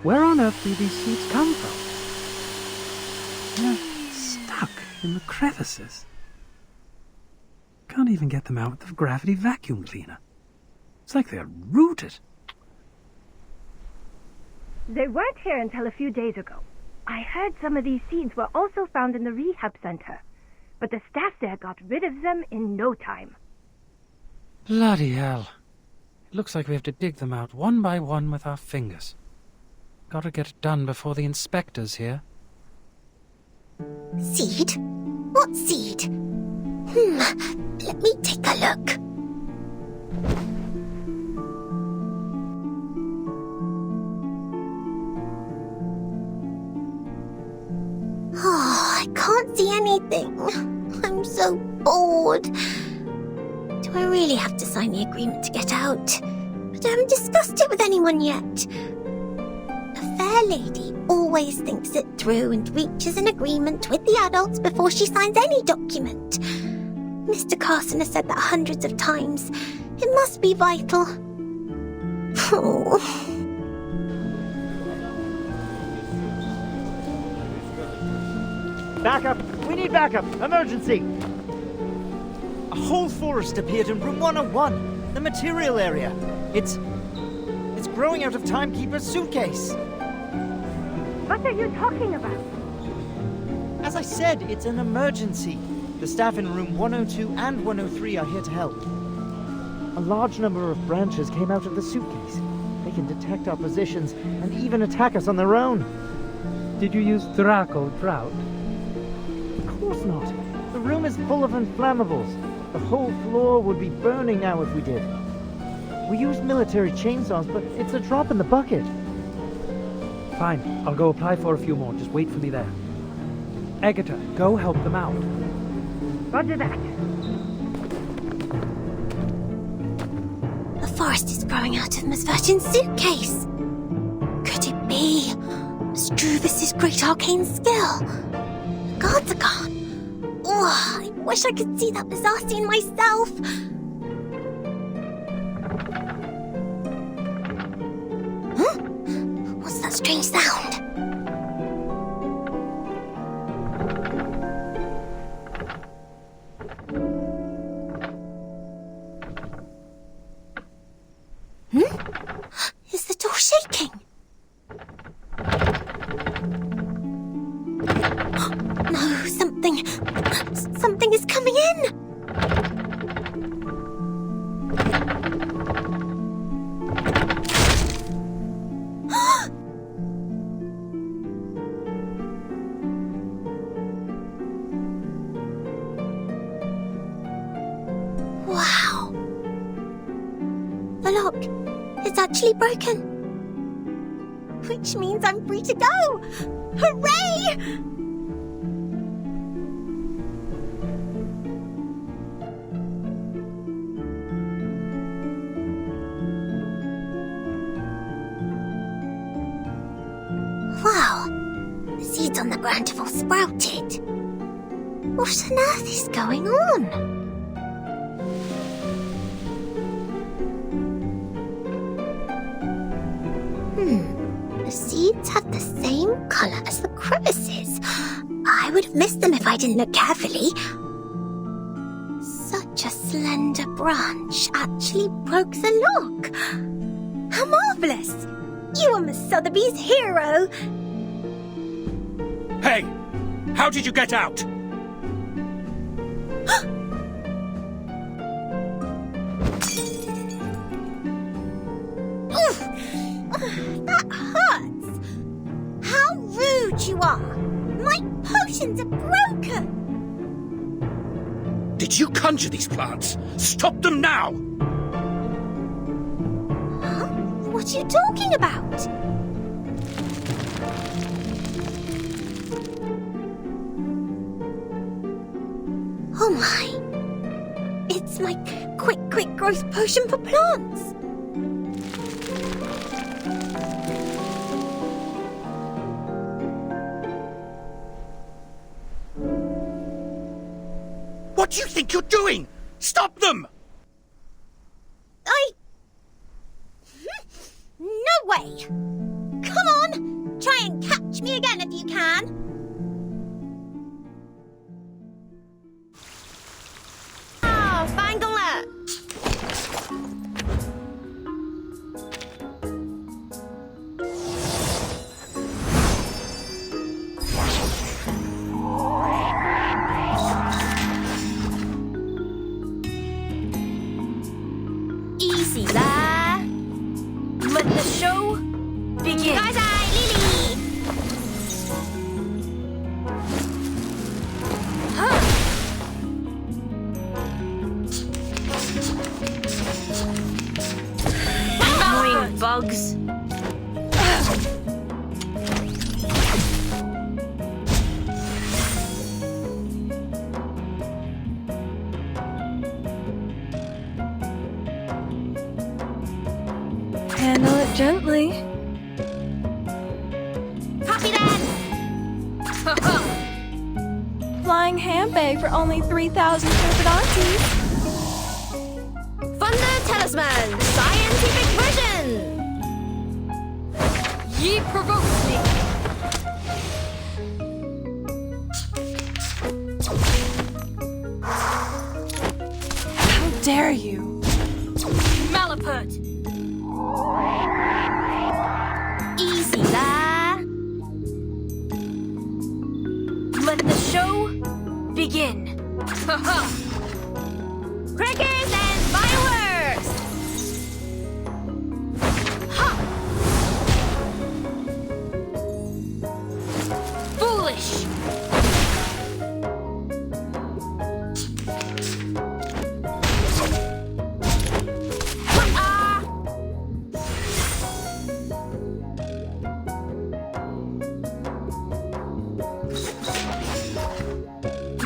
Where on earth do these seeds come from? They're stuck in the crevices. Can't even get them out with the gravity vacuum cleaner. It's like they're rooted. They weren't here until a few days ago. I heard some of these seeds were also found in the rehab center, but the staff there got rid of them in no time. Bloody hell. It looks like we have to dig them out one by one with our fingers. Gotta get it done before the inspector's here. Seed? What seed? Let me take a look. Oh, I can't see anything. I'm so bored. Do I really have to sign the agreement to get out? But I haven't discussed it with anyone yet. A fair lady always thinks it through and reaches an agreement with the adults before she signs any document. Mr. Carson has said that hundreds of times. It must be vital. Oh. Backup! We need backup! Emergency! A whole forest appeared in room 101, the material area. It's growing out of Timekeeper's suitcase. What are you talking about? As I said, it's an emergency. The staff in room 102 and 103 are here to help. A large number of branches came out of the suitcase. They can detect our positions and even attack us on their own. Did you use Draco Drought? Of course not. The room is full of inflammables. The whole floor would be burning now if we did. We used military chainsaws, but it's a drop in the bucket. Fine, I'll go apply for a few more. Just wait for me there. Agatha, go help them out. Roger that. The forest is growing out of Miss Virgin's suitcase. Could it be Struvis's great arcane skill? The guards are gone. Oh, I wish I could see that bizarre scene myself. Huh? What's that strange sound? Is the door shaking? No, something is coming in. Wow. The lock, it's actually broken. Which means I'm free to go! Hooray! Wow, the seeds on the ground have all sprouted. What on earth is going on? The seeds have the same colour as the crevices. I would have missed them if I didn't look carefully. Such a slender branch actually broke the lock. How marvellous! You are Miss Sotheby's hero. Hey! How did you get out? Oof! That hurts! How rude you are! My potions are broken! Did you conjure these plants? Stop them now! Huh? What are you talking about? Oh my! It's my quick growth potion for plants! What do you think you're doing? Stop them! No way! Come on! you can. Oh, 翻工啦！ Easy 啦 Let the show 唔 begin. 該晒 Lily。 Annoying bugs. Handle it gently. Copy that. Flying handbag for only 3,000 turbidantes. Thunder Talisman Scientific Version. Ye provokes me. How dare you? Malapert. Easy 啦 Let the show begin. Crackers and fireworks. Foolish. Ah.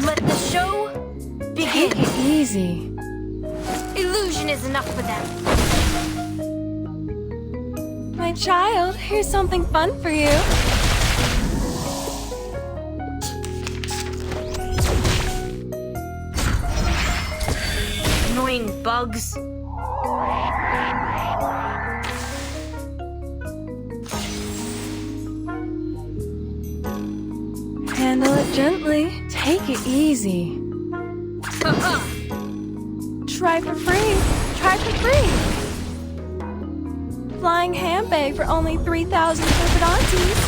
Let the show begin. Take it easy. Illusion is enough for them. My child, here's something fun for you. Annoying bugs. Handle it gently. Take it easy. Try for free. Try for free. Flying handbag for only 3,000 turbidantes.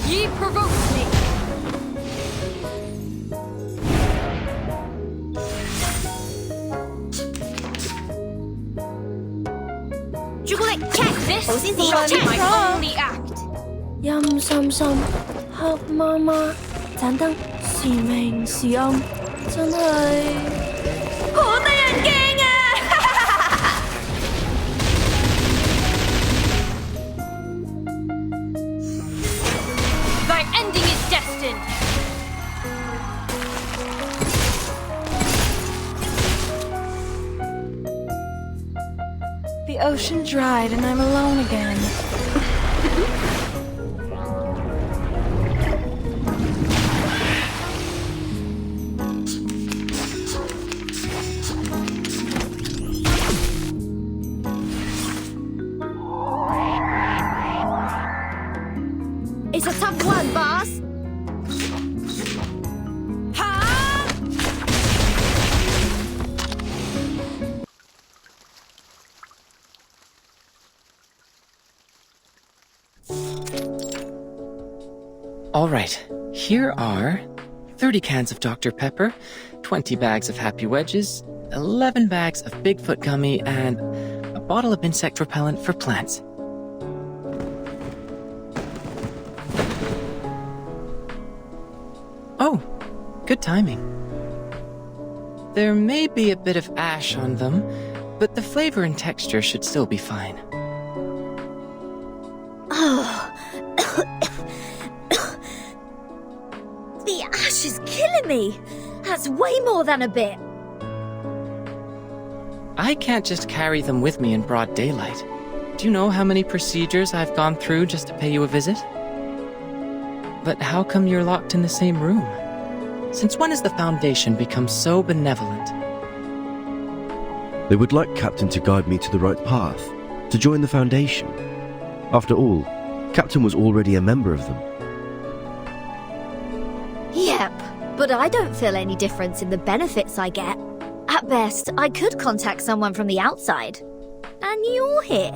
Ye provokes me. Chocolate check. This 好先至 shall be check. my only act. 陰森森，黑媽媽，盞燈時明時暗，真係好得人驚啊！ Thy ending is destined. The ocean dried and I'm alone again. It's a tough one, boss. Ha! All right, here are 30 cans of Dr. Pepper, 20 bags of Happy Wedges, 11 bags of Bigfoot gummy, and a bottle of insect repellent for plants. Oh, good timing. There may be a bit of ash on them, but the flavor and texture should still be fine. Oh. The ash is killing me. That's way more than a bit. I can't just carry them with me in broad daylight. Do you know how many procedures I've gone through just to pay you a visit? But how come you're locked in the same room? Since when has the Foundation become so benevolent? They would like Captain to guide me to the right path, to join the Foundation. After all, Captain was already a member of them. Yep, but I don't feel any difference in the benefits I get. At best, I could contact someone from the outside. And you're here.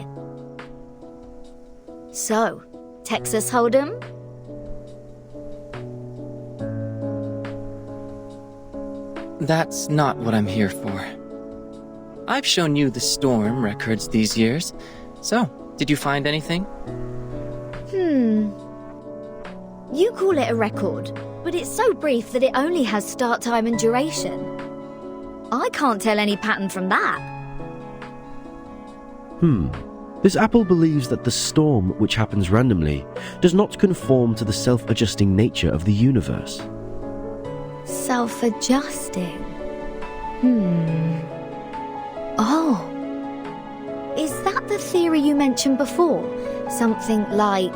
So, Texas Hold'em? That's not what I'm here for. I've shown you the storm records these years. So, did you find anything? You call it a record, but it's so brief that it only has start time and duration. I can't tell any pattern from that. This apple believes that the storm, which happens randomly, does not conform to the self-adjusting nature of the universe. Self-adjusting. Oh. Is that the theory you mentioned before? Something like,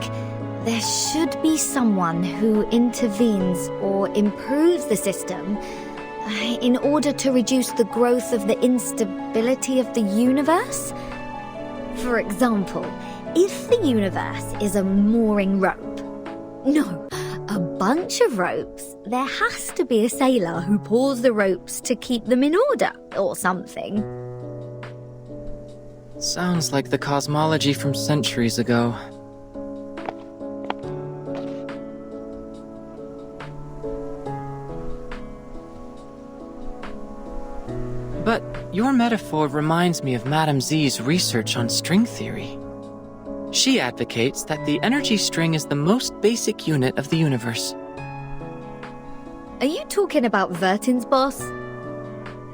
there should be someone who intervenes or improves the system in order to reduce the growth of the instability of the universe? For example, if the universe is a mooring rope, no, a bunch of ropes, there has to be a sailor who pulls the ropes to keep them in order, or something. Sounds like the cosmology from centuries ago. But your metaphor reminds me of Madame Z's research on string theory. She advocates that the energy string is the most basic unit of the universe. Are you talking about Vertin's boss?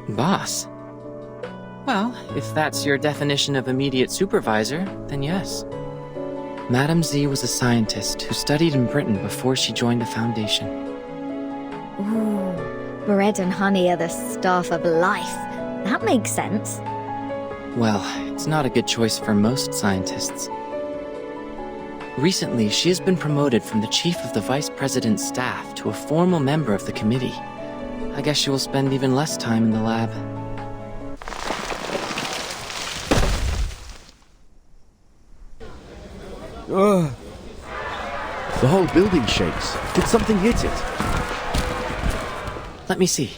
Boss? Well, if that's your definition of immediate supervisor, then yes. Madame Z was a scientist who studied in Britain before she joined the Foundation. Ooh, bread and honey are the staff of life. That makes sense. Well, it's not a good choice for most scientists. Recently, she has been promoted from the chief of the vice president's staff to a formal member of the committee. I guess she will spend even less time in the lab. The whole building shakes. Did something hit it? Let me see.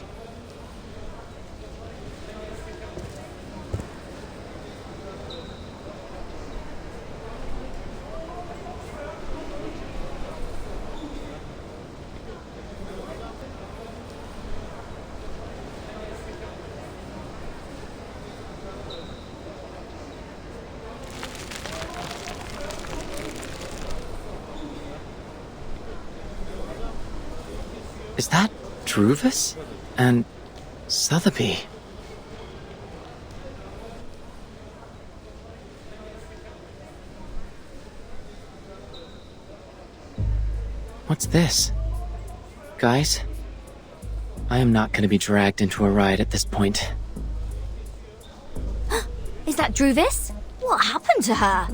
Is that Druvis and Sotheby? What's this? Guys, I am not going to be dragged into a ride at this point. Is that Druvis? What happened to her?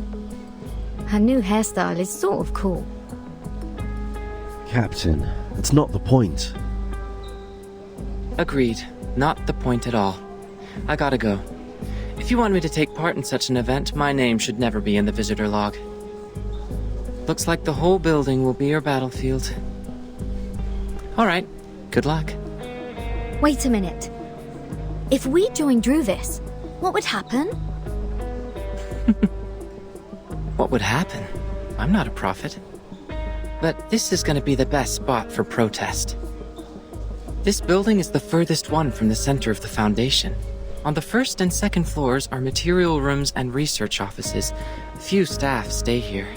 Her new hairstyle is sort of cool. Captain, it's not the point. Agreed. Not the point at all. I gotta go. If you want me to take part in such an event, my name should never be in the visitor log. Looks like the whole building will be your battlefield. Alright, good luck. Wait a minute. If we joined Druvis, what would happen? What would happen? I'm not a prophet. But this is gonna be the best spot for protest. This building is the furthest one from the center of the Foundation. On the first and second floors are material rooms and research offices. Few staff stay here.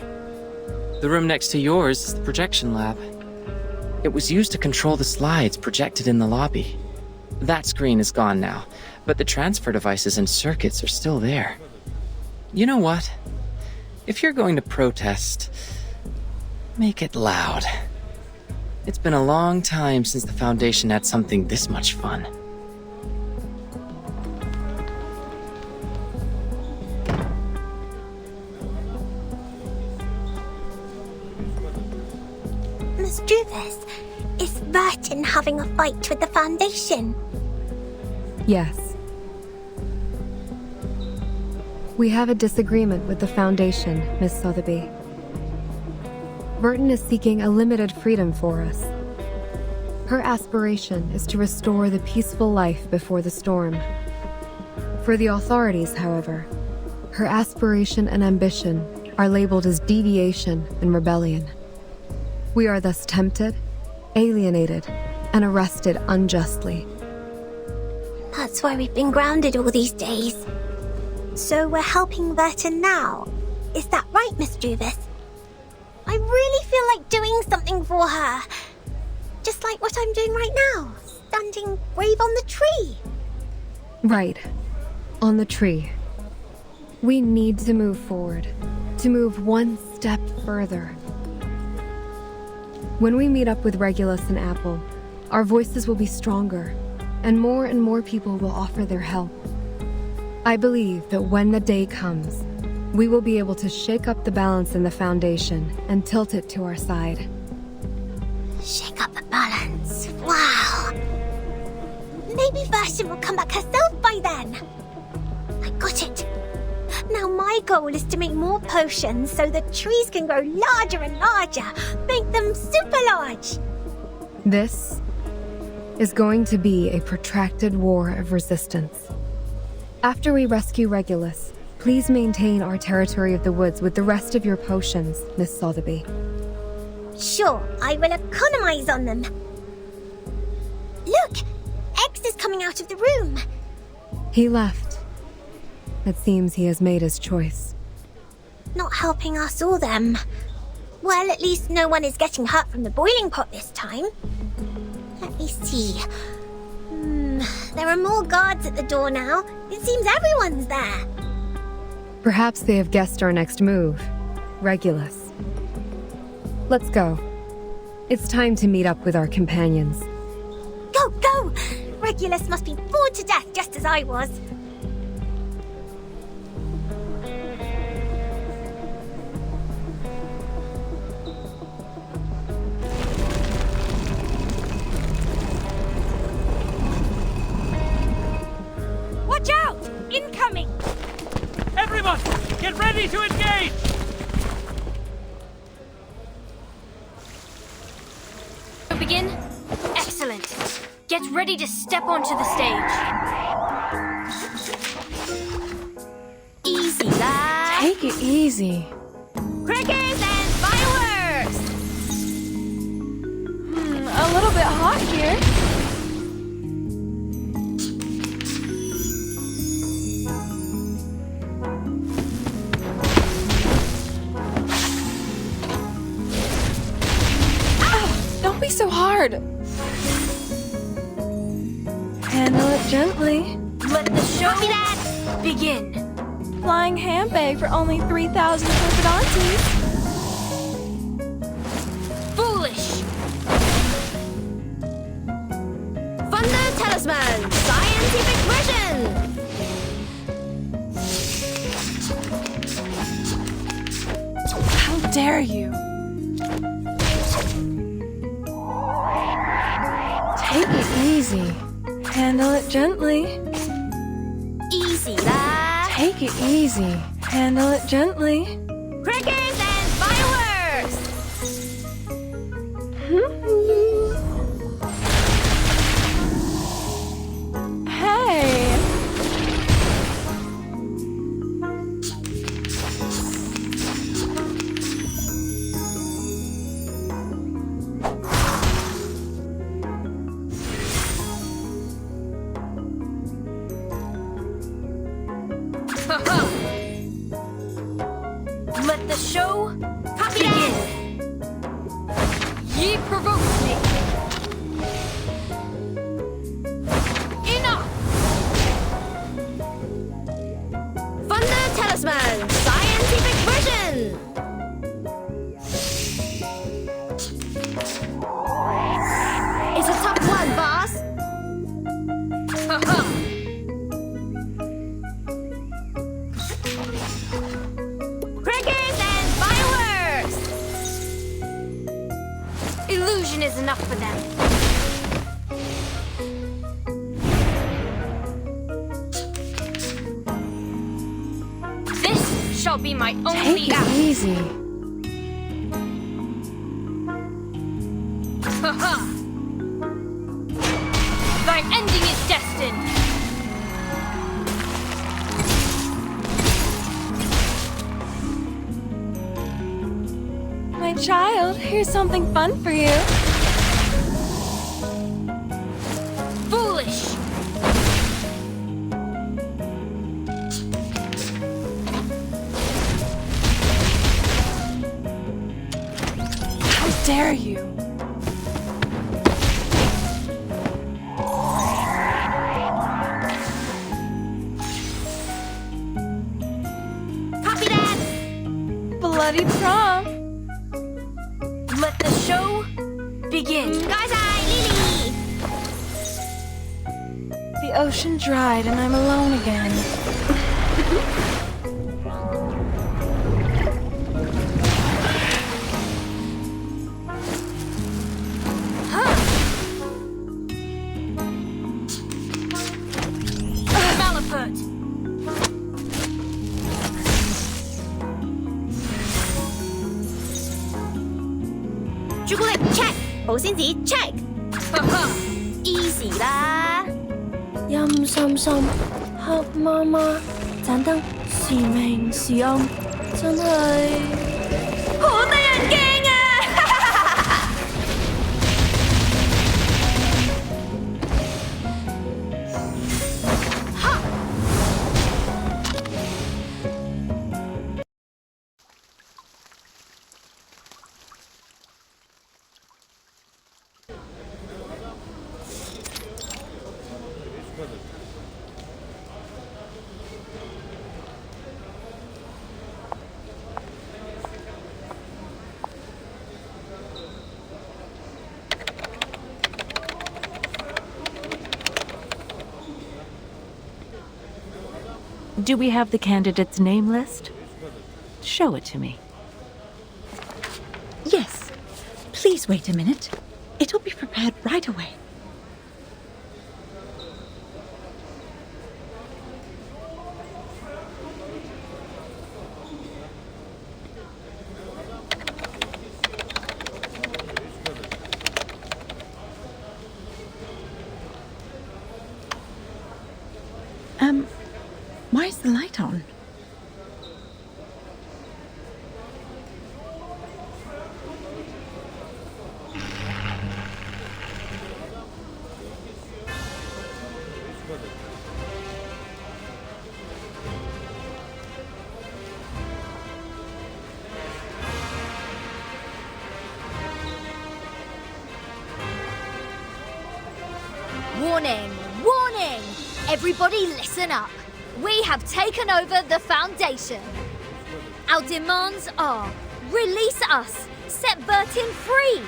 The room next to yours is the projection lab. It was used to control the slides projected in the lobby. That screen is gone now, but the transfer devices and circuits are still there. You know what? If you're going to protest, make it loud. It's been a long time since the Foundation had something this much fun. Miss Druvis, is Vertin having a fight with the Foundation? Yes. We have a disagreement with the Foundation, Miss Sotheby. Burton is seeking a limited freedom for us. Her aspiration is to restore the peaceful life before the storm. For the authorities, however, her aspiration and ambition are labeled as deviation and rebellion. We are thus tempted, alienated, and arrested unjustly. That's why we've been grounded all these days. So we're helping Burton now. Is that right, Miss Juvis? I really feel like doing something for her. Just like what I'm doing right now, standing brave on the tree. Right. On the tree. We need to move forward, to move one step further. When we meet up with Regulus and Apple, our voices will be stronger, and more people will offer their help. I believe that when the day comes, we will be able to shake up the balance in the Foundation and tilt it to our side. Shake up the balance. Wow. Maybe Version will come back herself by then. I got it. Now my goal is to make more potions so the trees can grow larger and larger. Make them super large. This is going to be a protracted war of resistance. After we rescue Regulus, please maintain our territory of the woods with the rest of your potions, Miss Sotheby. Sure, I will economize on them. Look! X is coming out of the room. He left. It seems he has made his choice. Not helping us or them. Well, at least no one is getting hurt from the boiling pot this time. Let me see. There are more guards at the door now. It seems everyone's there. Perhaps they have guessed our next move. Regulus. Let's go. It's time to meet up with our companions. Go, go! Regulus must be bored to death just as I was. Watch out! Incoming! Everyone, get ready to engage! Begin? Excellent. Get ready to step onto the stage. Easy, lad. Take it easy. Crickets and fireworks! A little bit hot here. Don't be so hard. Handle it gently. Let the show begin. Flying handbag for only 3,000 Perfidantes. Foolish! Thunder Talisman! Scientific version! How dare you? Take it easy. Handle it gently. Easy, lad. Take it easy. Handle it gently. Crickets and fireworks! Hey! Let the show begin. Ye provoked me. Enough! Thunder Talisman! Scientific version! It's a tough one, boss! Crickets and fireworks! Illusion is enough for them. This shall be my only Take it act. easy. Child, here's something fun for you. Foolish! How dare you? Copy that! Bloody prom. Let the show begin. Guys, Lily! The ocean dried and I'm alone again. Malapert! Chocolate check! 保鮮紙 check! Easy 啦！陰森森，黑麻麻，盞燈時明時暗，真係好得人驚啊！Do we have the candidate's name list? Show it to me. Yes. Please wait a minute. It'll be prepared right away. Why is the light on? Warning! Warning! Everybody listen up. We have taken over the Foundation. Our demands are release us, set Bertin free.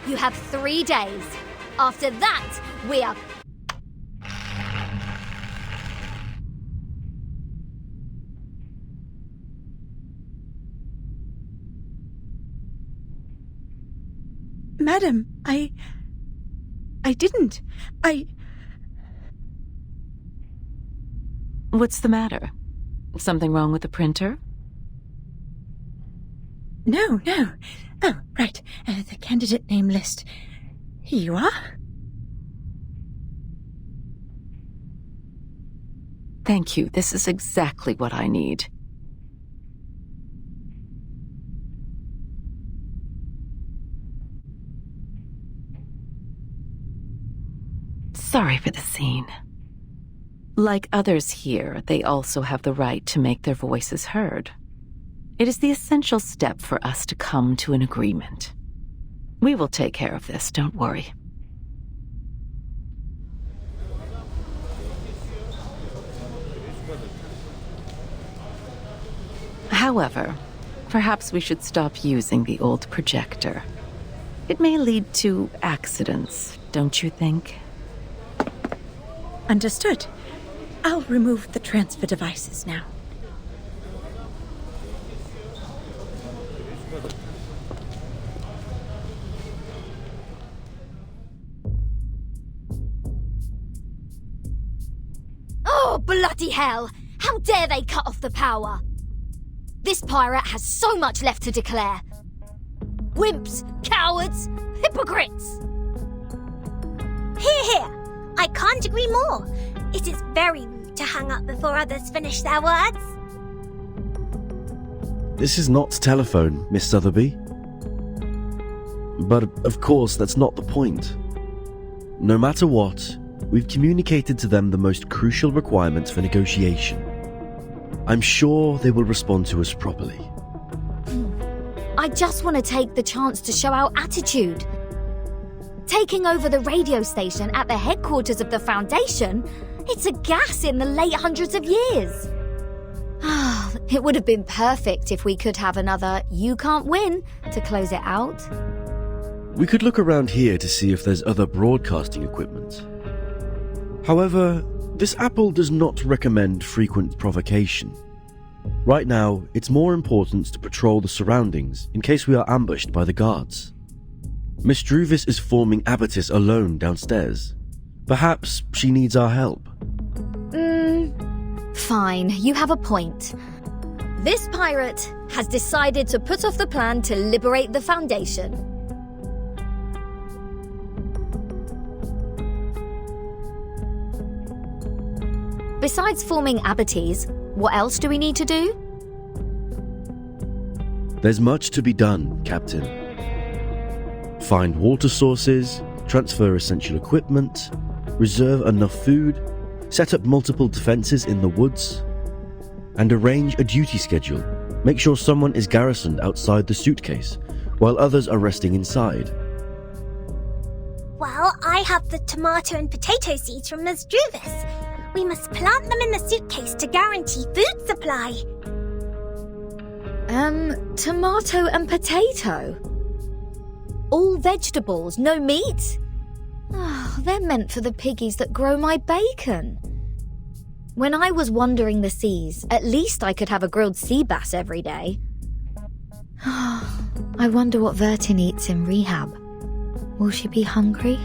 You have 3 days. After that, we are... Madam, I didn't. What's the matter? Something wrong with the printer? No. Oh, right. The candidate name list. Here you are. Thank you. This is exactly what I need. Sorry for the scene. Like others here, they also have the right to make their voices heard. It is the essential step for us to come to an agreement. We will take care of this, don't worry. However, perhaps we should stop using the old projector. It may lead to accidents, don't you think? Understood. I'll remove the transfer devices now. Oh, bloody hell! How dare they cut off the power? This pirate has so much left to declare. Wimps, cowards, hypocrites! Here! I can't agree more. It is very rude to hang up before others finish their words. This is not telephone, Miss Sotheby. But of course, that's not the point. No matter what, we've communicated to them the most crucial requirements for negotiation. I'm sure they will respond to us properly. I just want to take the chance to show our attitude. Taking over the radio station at the headquarters of the Foundation, it's a gas in the late hundreds of years. It would have been perfect if we could have another "you can't win" to close it out. We could look around here to see if there's other broadcasting equipment. However, this apple does not recommend frequent provocation. Right now, it's more important to patrol the surroundings in case we are ambushed by the guards. Miss Druvis is forming Abatis alone downstairs. Perhaps she needs our help. Fine, you have a point. This pirate has decided to put off the plan to liberate the Foundation. Besides forming Abatis, what else do we need to do? There's much to be done, Captain. Find water sources, transfer essential equipment, reserve enough food, set up multiple defenses in the woods, and arrange a duty schedule. Make sure someone is garrisoned outside the suitcase, while others are resting inside. Well, I have the tomato and potato seeds from Ms. Druvis. We must plant them in the suitcase to guarantee food supply. Tomato and potato? All vegetables, no meat? They're meant for the piggies that grow my bacon. When I was wandering the seas, at least I could have a grilled sea bass every day. I wonder what Vertin eats in rehab. Will she be hungry?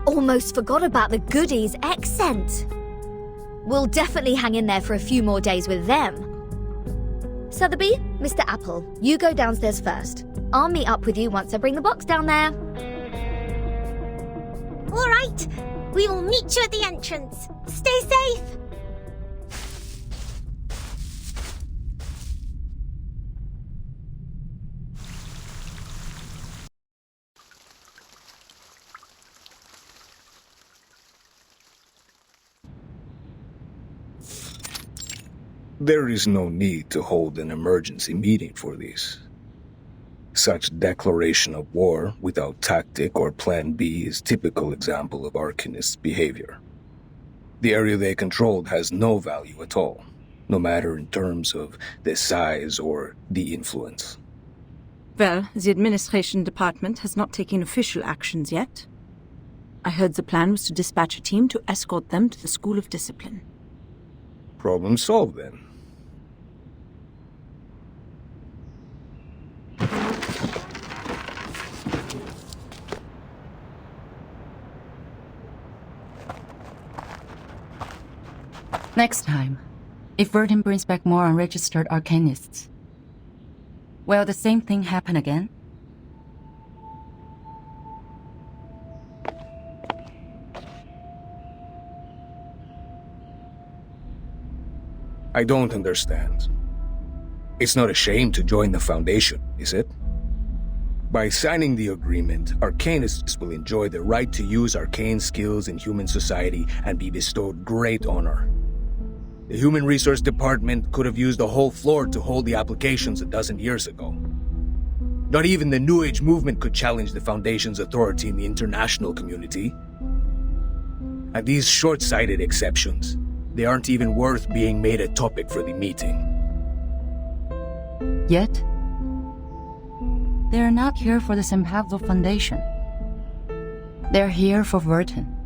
Almost forgot about the goodies X-Scent. We'll definitely hang in there for a few more days with them. Sotheby, Mr. Apple, you go downstairs first. I'll meet up with you once I bring the box down there. All right, we will meet you at the entrance. Stay safe. There is no need to hold an emergency meeting for this. Such declaration of war without tactic or plan B is typical example of Arcanists' behavior. The area they controlled has no value at all, no matter in terms of the size or the influence. Well, the administration department has not taken official actions yet. I heard the plan was to dispatch a team to escort them to the School of Discipline. Problem solved then. Next time, if Vertin brings back more unregistered Arcanists, will the same thing happen again? I don't understand. It's not a shame to join the Foundation, is it? By signing the agreement, Arcanists will enjoy the right to use arcane skills in human society and be bestowed great honor. The Human Resource Department could have used the whole floor to hold the applications a dozen years ago. Not even the New Age movement could challenge the Foundation's authority in the international community. And these short-sighted exceptions, they aren't even worth being made a topic for the meeting. Yet, they are not here for the Sempavlo Foundation. They're here for Vertin.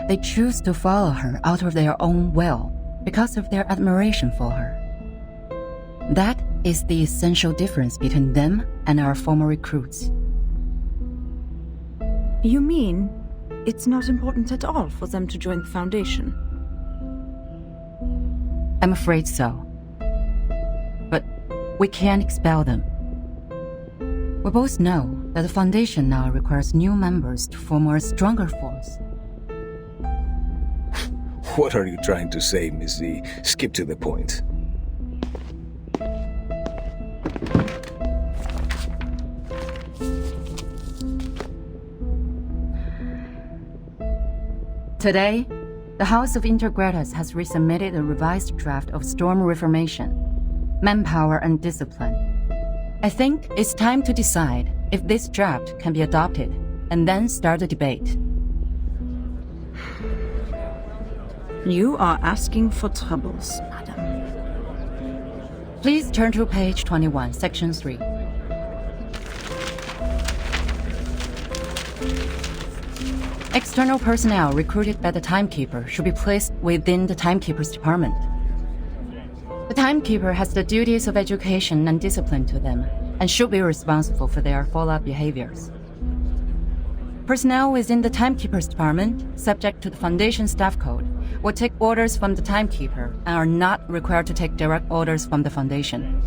They choose to follow her out of their own will because of their admiration for her. That is the essential difference between them and our former recruits. You mean it's not important at all for them to join the Foundation? I'm afraid so. But we can't expel them. We both know that the Foundation now requires new members to form a stronger force. What are you trying to say, Miss Z? Skip to the point. Today, the House of Intergratus has resubmitted a revised draft of Storm Reformation, Manpower and Discipline. I think it's time to decide if this draft can be adopted and then start a debate. You are asking for troubles, madam. Please turn to page 21, section 3. External personnel recruited by the Timekeeper should be placed within the Timekeeper's department. The Timekeeper has the duties of education and discipline to them, and should be responsible for their follow-up behaviors. Personnel within the Timekeeper's department, subject to the Foundation Staff Code, will take orders from the Timekeeper and are not required to take direct orders from the Foundation.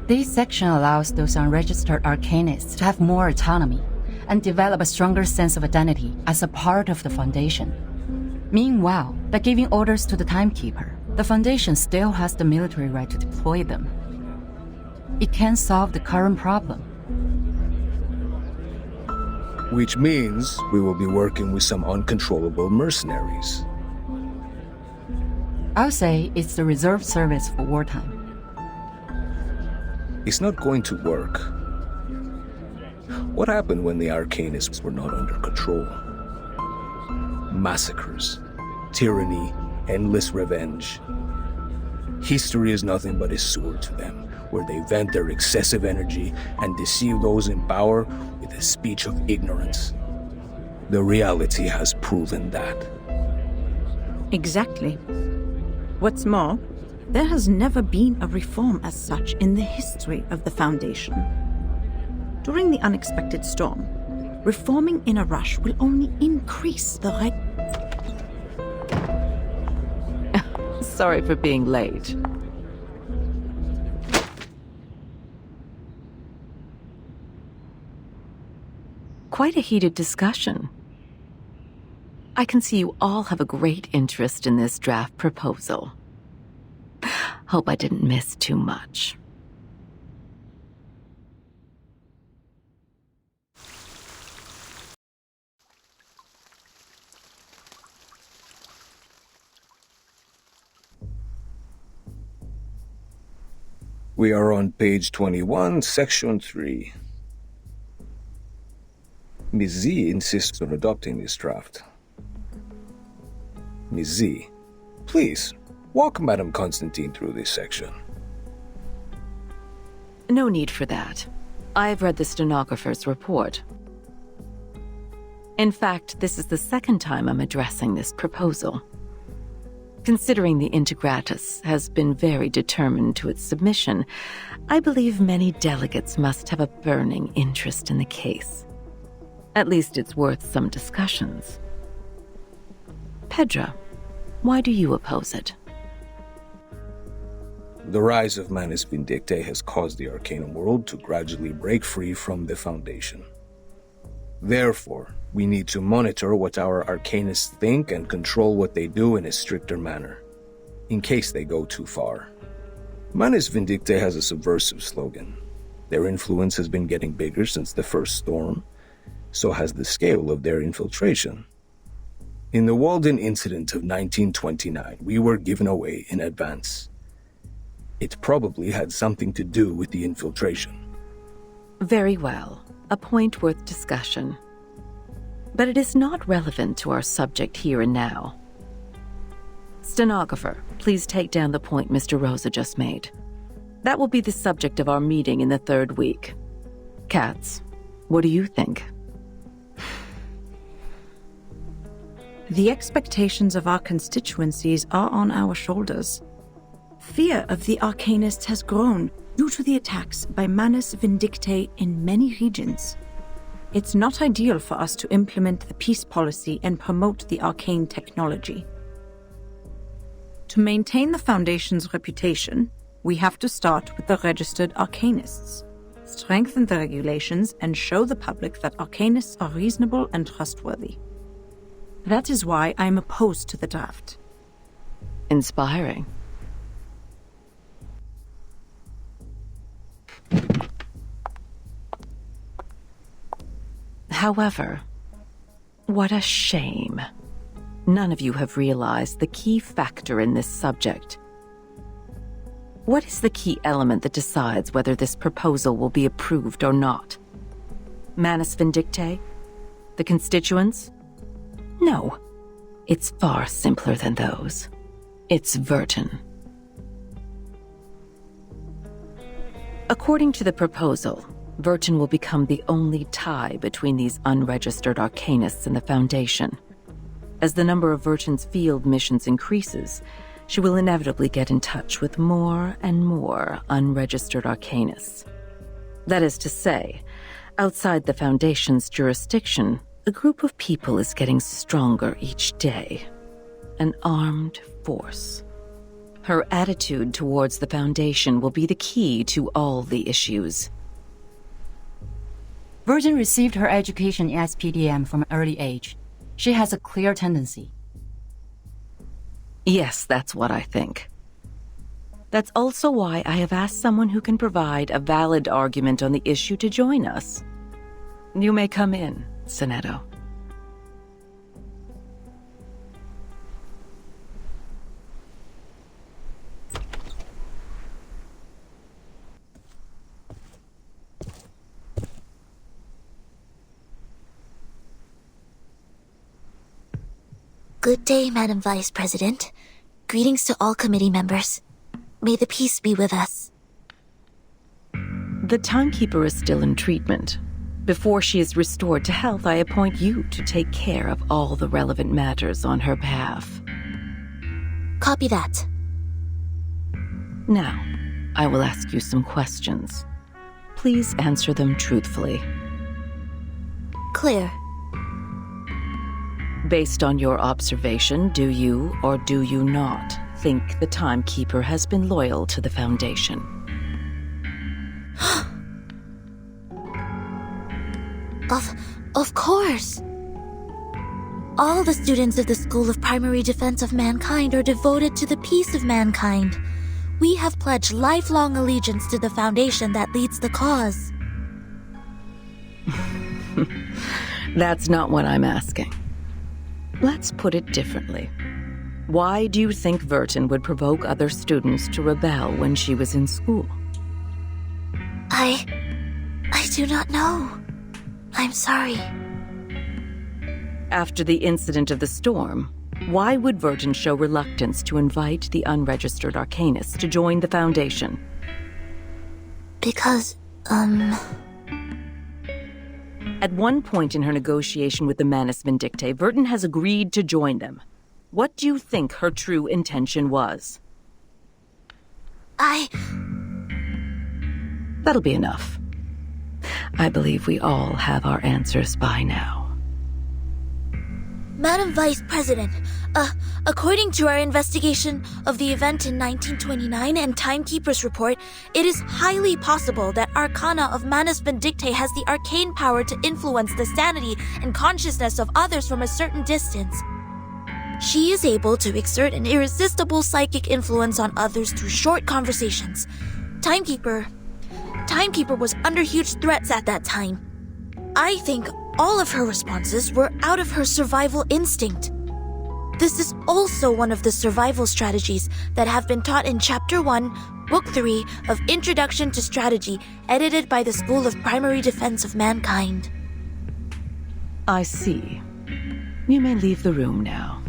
This section allows those unregistered arcanists to have more autonomy and develop a stronger sense of identity as a part of the Foundation. Meanwhile, by giving orders to the Timekeeper, the Foundation still has the military right to deploy them. It can solve the current problem. Which means we will be working with some uncontrollable mercenaries. I'll say it's the reserve service for wartime. It's not going to work. What happened when the Arcanists were not under control? Massacres, tyranny, endless revenge. History is nothing but a sewer to them, where they vent their excessive energy and deceive those in power with a speech of ignorance. The reality has proven that. Exactly. What's more, there has never been a reform as such in the history of the Foundation. During the unexpected storm, reforming in a rush will only increase the Sorry for being late. Quite a heated discussion. I can see you all have a great interest in this draft proposal. Hope I didn't miss too much. We are on page 21, section 3. Ms. Z insists on adopting this draft. Ms. Z, please, walk Madame Constantine through this section. No need for that. I've read the stenographer's report. In fact, this is the second time I'm addressing this proposal. Considering the Intergratus has been very determined to its submission, I believe many delegates must have a burning interest in the case. At least it's worth some discussions. Pedra, why do you oppose it? The rise of Manus Vindictae has caused the Arcanum world to gradually break free from the Foundation. Therefore, we need to monitor what our Arcanists think and control what they do in a stricter manner, in case they go too far. Manus Vindictae has a subversive slogan. Their influence has been getting bigger since the first storm, so has the scale of their infiltration. In the Walden incident of 1929, we were given away in advance. It probably had something to do with the infiltration. Very well. A point worth discussion. But it is not relevant to our subject here and now. Stenographer, please take down the point Mr. Rosa just made. That will be the subject of our meeting in the 3rd week. Katz, what do you think? The expectations of our constituencies are on our shoulders. Fear of the Arcanists has grown due to the attacks by Manus Vindictae in many regions. It's not ideal for us to implement the peace policy and promote the arcane technology. To maintain the Foundation's reputation, we have to start with the registered Arcanists, strengthen the regulations, and show the public that Arcanists are reasonable and trustworthy. That is why I am opposed to the draft. Inspiring. However, what a shame. None of you have realized the key factor in this subject. What is the key element that decides whether this proposal will be approved or not? Manus Vindictae? The constituents? No. It's far simpler than those. It's Vertin. According to the proposal, Vertin will become the only tie between these unregistered arcanists and the Foundation. As the number of Vertin's field missions increases, she will inevitably get in touch with more and more unregistered arcanists. That is to say, outside the Foundation's jurisdiction, a group of people is getting stronger each day. An armed force. Her attitude towards the Foundation will be the key to all the issues. Virgin received her education in SPDM from an early age. She has a clear tendency. Yes, that's what I think. That's also why I have asked someone who can provide a valid argument on the issue to join us. You may come in, Sonetto. Good day, Madam Vice President. Greetings to all committee members. May the peace be with us. The Timekeeper is still in treatment. Before she is restored to health, I appoint you to take care of all the relevant matters on her behalf. Copy that. Now, I will ask you some questions. Please answer them truthfully. Clear. Based on your observation, do you or do you not think the Timekeeper has been loyal to the Foundation? Of course. All the students of the School of Primary Defense of Mankind are devoted to the peace of mankind. We have pledged lifelong allegiance to the Foundation that leads the cause. That's not what I'm asking. Let's put it differently. Why do you think Vertin would provoke other students to rebel when she was in school? I do not know. I'm sorry. After the incident of the storm, why would Vertin show reluctance to invite the unregistered arcanists to join the Foundation? Because, At one point in her negotiation with the Manus Vindictae, Vertin has agreed to join them. What do you think her true intention was? That'll be enough. I believe we all have our answers by now. Madam Vice President, according to our investigation of the event in 1929 and Timekeeper's report, it is highly possible that Arcana of Manus Vindictae has the arcane power to influence the sanity and consciousness of others from a certain distance. She is able to exert an irresistible psychic influence on others through short conversations. Timekeeper was under huge threats at that time. I think all of her responses were out of her survival instinct. This is also one of the survival strategies that have been taught in Chapter 1, Book 3 of Introduction to Strategy, edited by the School of Primary Defense of Mankind. I see. You may leave the room now.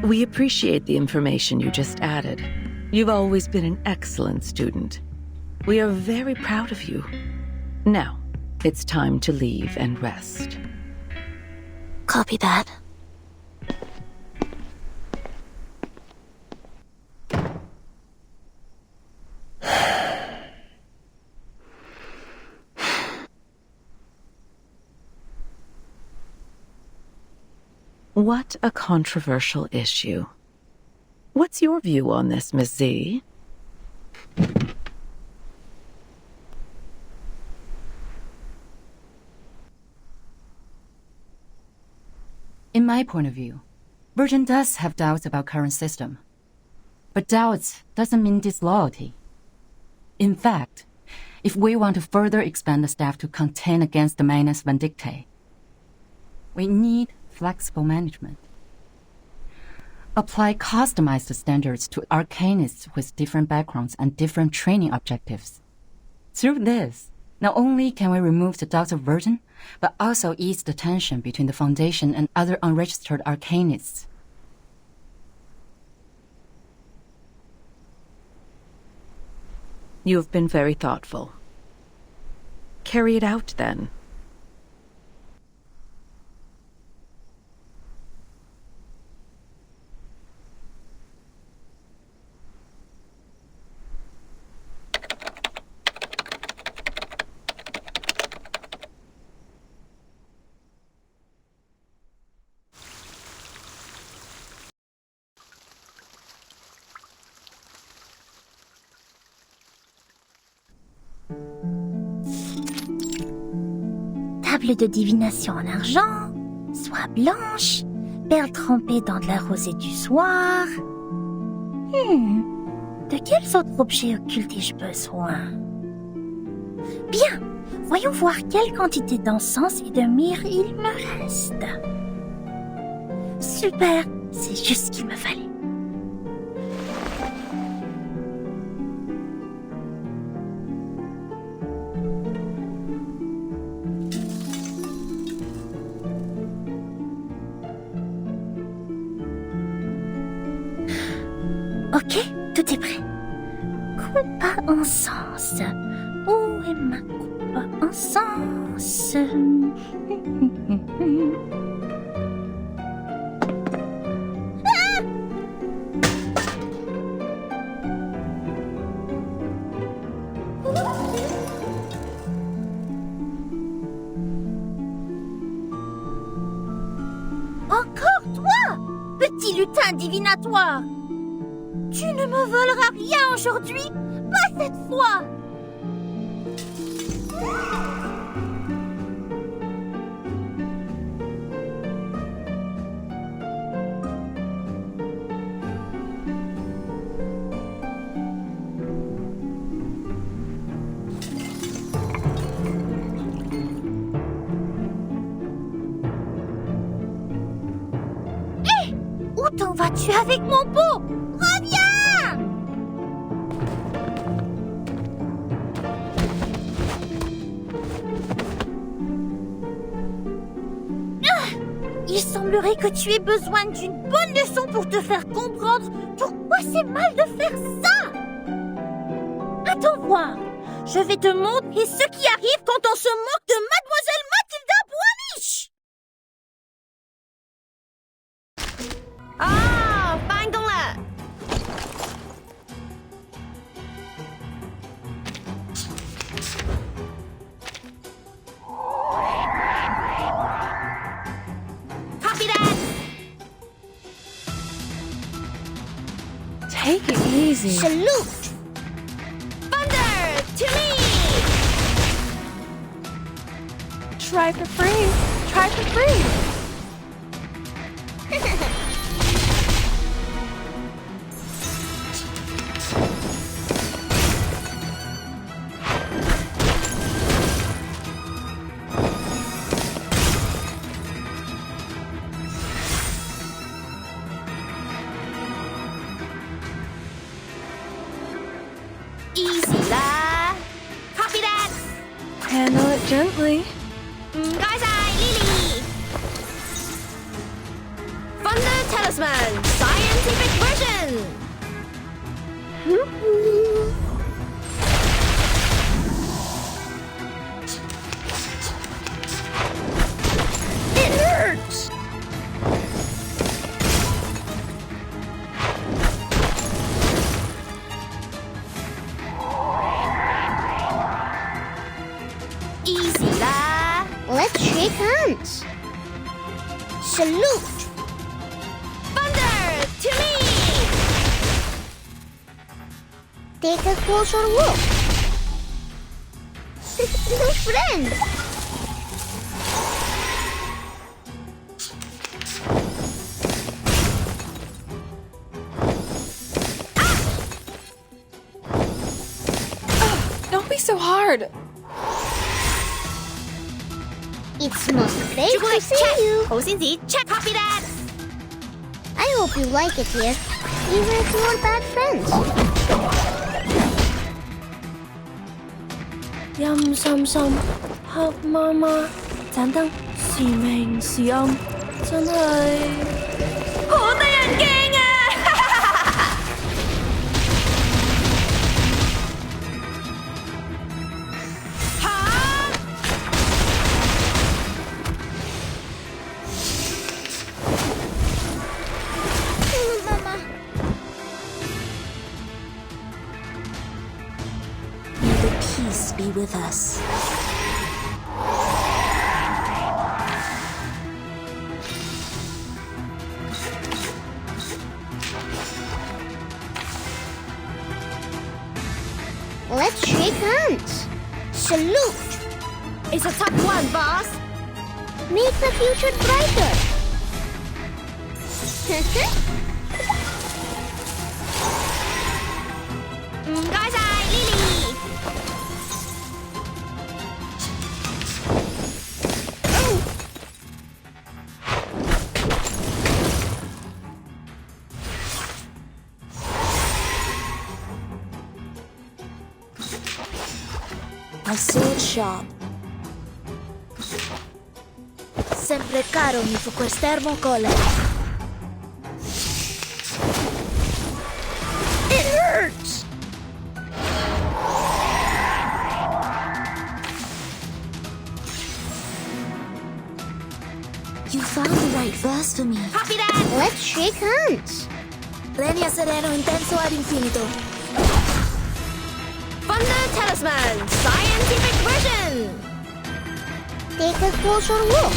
We appreciate the information you just added. You've always been an excellent student. We are very proud of you. Now, it's time to leave and rest. Copy that. What a controversial issue. What's your view on this, Miss Z? In my point of view, Virgin does have doubts about current system. But doubts doesn't mean disloyalty. In fact, if we want to further expand the staff to contend against the Manus Vindictae. We need flexible management. Apply customized standards to arcanists with different backgrounds and different training objectives. Through this, not only can we remove the doubts of Verdun, but also ease the tension between the Foundation and other unregistered arcanists. You've been very thoughtful. Carry it out, then. Table de divination en argent, soie blanche, perles trempées dans de la rosée du soir. De quels autres objets occultes ai-je besoin? Bien, voyons voir quelle quantité d'encens et de myrrhe il me reste. Super, c'est juste ce qu'il me fallait. Ok, tout est prêt. Coupe à encens. Où est ma coupe à encens? Encore toi, petit lutin divinatoire! Tu ne me voleras rien aujourd'hui, pas cette fois! Hé! Où t'en vas-tu avec mon pot? Reviens! Il semblerait que tu aies besoin d'une bonne leçon pour te faire comprendre pourquoi c'est mal de faire ça. Attends voir, je vais te montrer ce qui arrive quand on se moque de Mademoiselle Mathilda Boismiche. Ah, 翻工啦！ Copy that! Take it easy. Salute! Thunder to me! Try for free. Try for free. Easy lah! Copy that! Handle it gently. 唔該晒，Lily。Thunder Talisman Scientific Version。It hurts! Easy lah! Let's shake hands. Salute! Thunder to me! Take a closer look. They're friends. Don't be so hard. It's most great to see you. 好先子 check copy that. I hope you like it here, even if you're bad friends. 陰森森，黑麻麻，盞燈時明時暗，真係好得人驚啊！Peace be with us. Let's shake hands. Salute. It's a tough one, boss. Make the future brighter. Lily. My sword sharp. Sempre caro mi fu quest'ermo colere. It hurts! You found the right verse for me. Copy that! Let's shake hands. Legna sereno intenso ad infinito. Thunder Talisman, scientific version! Take a closer look.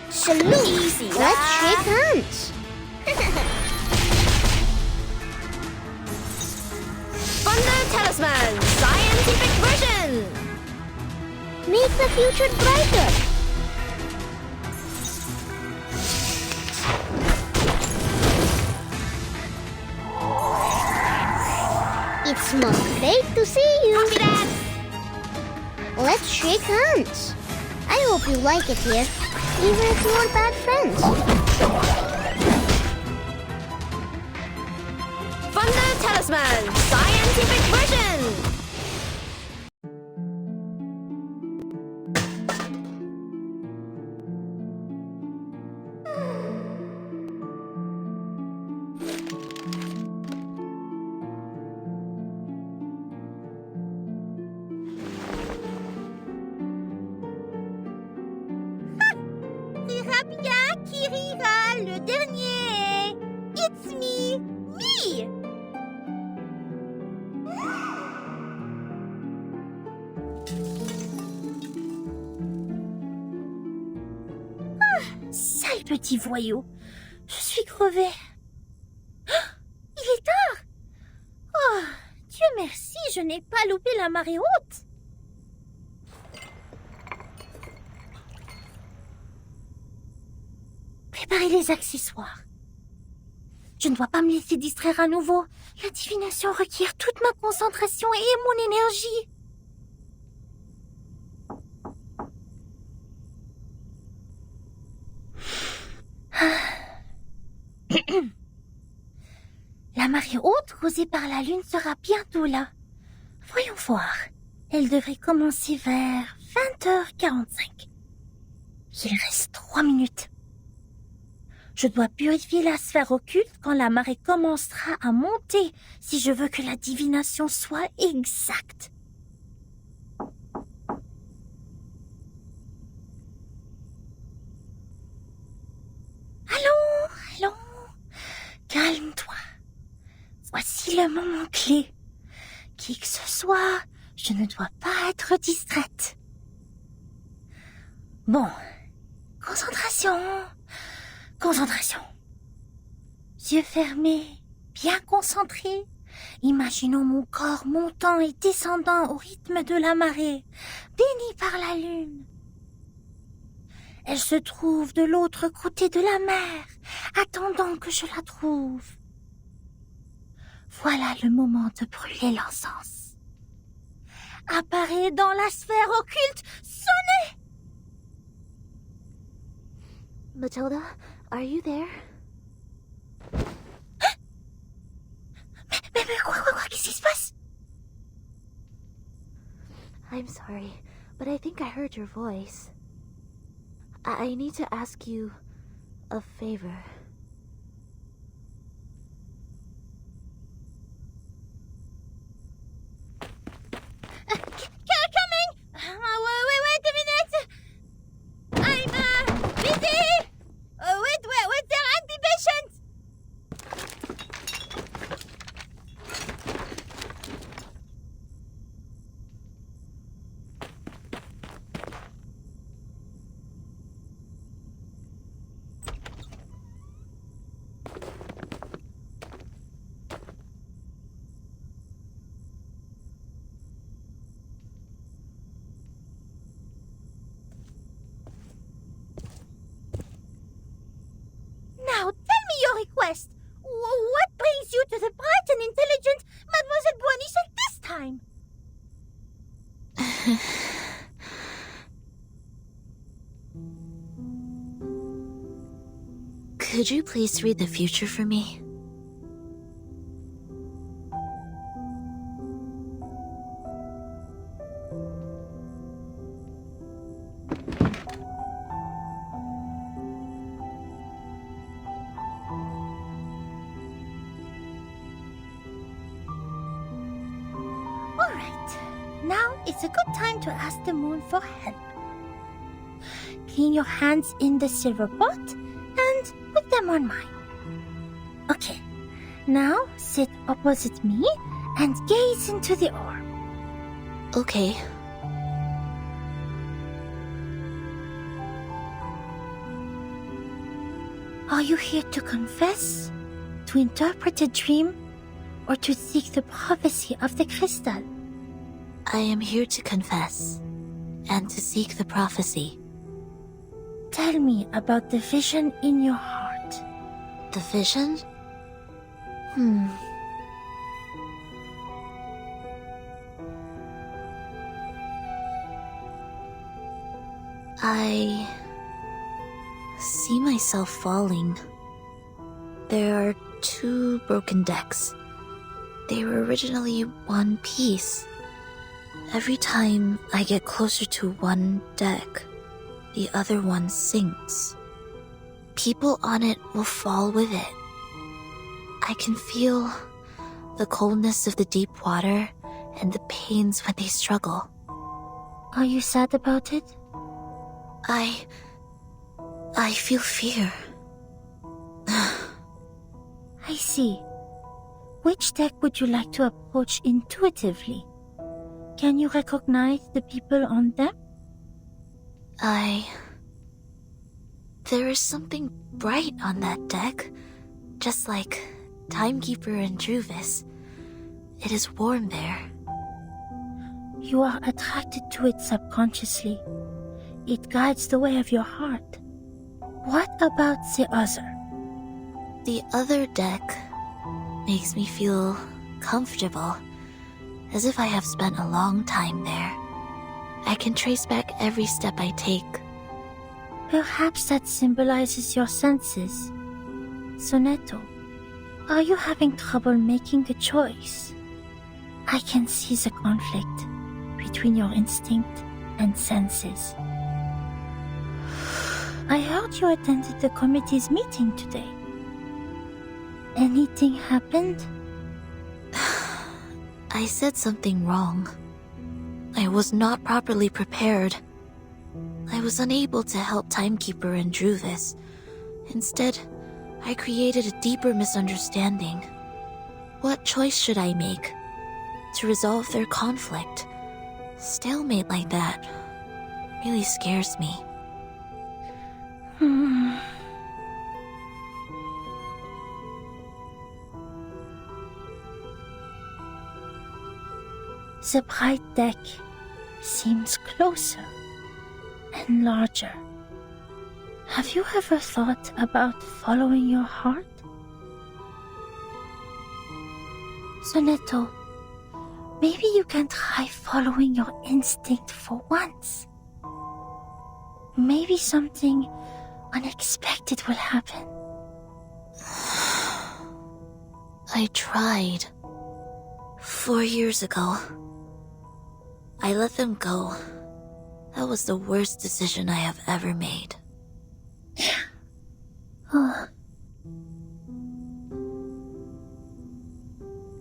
Salute! Easy. Let's shake hands. Thunder Talisman, scientific version! Make the future brighter. It's most great to see you. Copy that. Let's shake hands. I hope you like it here, even if you're bad friends. Thunder Talisman, scientific version! Rira bien qui rira le dernier. It's me, me. Sale petit voyou. Je suis crevée. Il est tard. Oh, Dieu merci, je n'ai pas loupé la marée haute. Préparez les accessoires. Je ne dois pas me laisser distraire à nouveau. La divination requiert toute ma concentration et mon énergie. La marée haute causée par la lune sera bientôt là. Voyons voir. Elle devrait commencer vers 20h45. Il reste 3 minutes. Je dois purifier la sphère occulte quand la marée commencera à monter si je veux que la divination soit exacte. Allons. Calme-toi. Voici le moment clé. Qui que ce soit, je ne dois pas être distraite. Bon. Concentration. Yeux fermés, bien concentrés. Imaginons mon corps montant et descendant au rythme de la marée, béni par la lune. Elle se trouve de l'autre côté de la mer, attendant que je la trouve. Voilà le moment de brûler l'encens. Apparaît dans la sphère occulte, sonnez! Matilda, are you there? Mais quoi, qu'est-ce qui se passe? I'm sorry, but I think I heard your voice. I need to ask you a favor. Coming! Wait a minute! I'm busy! Wait, there and be patient! Now, tell me your request. What brings you to the bright and intelligent Mademoiselle Boaniche at this time? Could you please read the future for me? Alright, now it's a good time to ask the moon for help. Clean your hands in the silver pot and put them on mine. Okay, now sit opposite me and gaze into the orb. Okay. Are you here to confess, to interpret a dream, or to seek the prophecy of the crystal? I am here to confess and to seek the prophecy. Tell me about the vision in your heart. The vision? I see myself falling. There are 2 broken decks. They were originally one piece. Every time I get closer to one deck, the other one sinks. People on it will fall with it. I can feel the coldness of the deep water and the pains when they struggle. Are you sad about it? I feel fear. I see. Which deck would you like to approach intuitively? Can you recognize the people on them? There is something bright on that deck, just like Timekeeper and Druvis. It is warm there. You are attracted to it subconsciously. It guides the way of your heart. What about the other? The other deck makes me feel comfortable, as if I have spent a long time there. I can trace back every step I take. Perhaps that symbolizes your senses. Sonetto, are you having trouble making a choice? I can see the conflict between your instinct and senses. I heard you attended the committee's meeting today. Anything happened? I said something wrong. I was not properly prepared. I was unable to help Timekeeper and Druvis. Instead, I created a deeper misunderstanding. What choice should I make to resolve their conflict? Stalemate like that really scares me. the bright deck seems closer and larger. Have you ever thought about following your heart? Sonetto, maybe you can try following your instinct for once. Maybe something unexpected will happen. I tried. 4 years ago. I let them go. That was the worst decision I have ever made. Oh.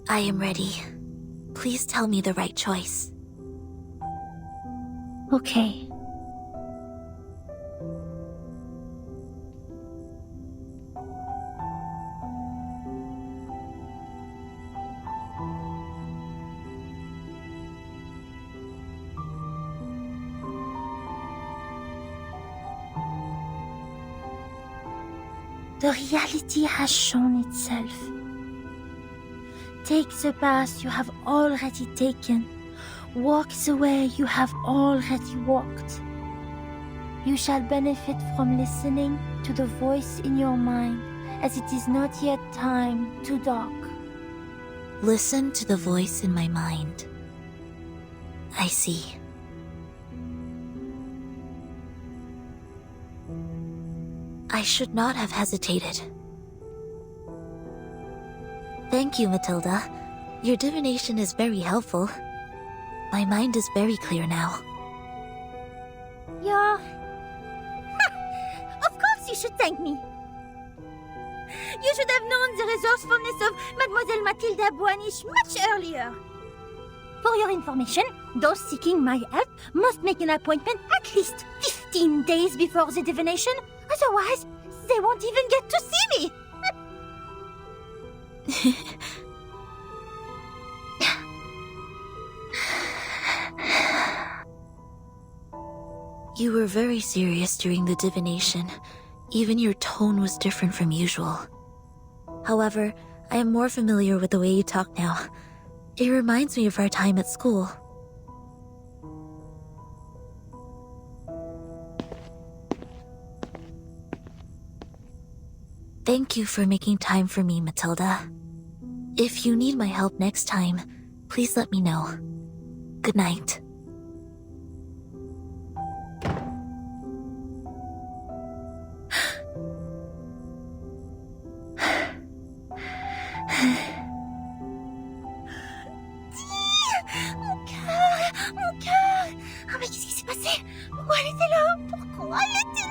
I am ready. Please tell me the right choice. Okay. The reality has shown itself. Take the path you have already taken. Walk the way you have already walked. You shall benefit from listening to the voice in your mind, as it is not yet time to dock. Listen to the voice in my mind. I see. I should not have hesitated. Thank you, Matilda. Your divination is very helpful. My mind is very clear now. Yeah. Of course you should thank me. You should have known the resourcefulness of Mademoiselle Mathilda Boaniche much earlier. For your information, those seeking my help must make an appointment at least 15 days before the divination. Otherwise, they won't even get to see me. You were very serious during the divination. Even your tone was different from usual. However, I am more familiar with the way you talk now. It reminds me of our time at school. Thank you for making time for me, Matilda. If you need my help next time, please let me know. Good night. Mon cœur! Ah mais qu'est-ce qui s'est passé? Pourquoi elle était là? Pourquoi elle était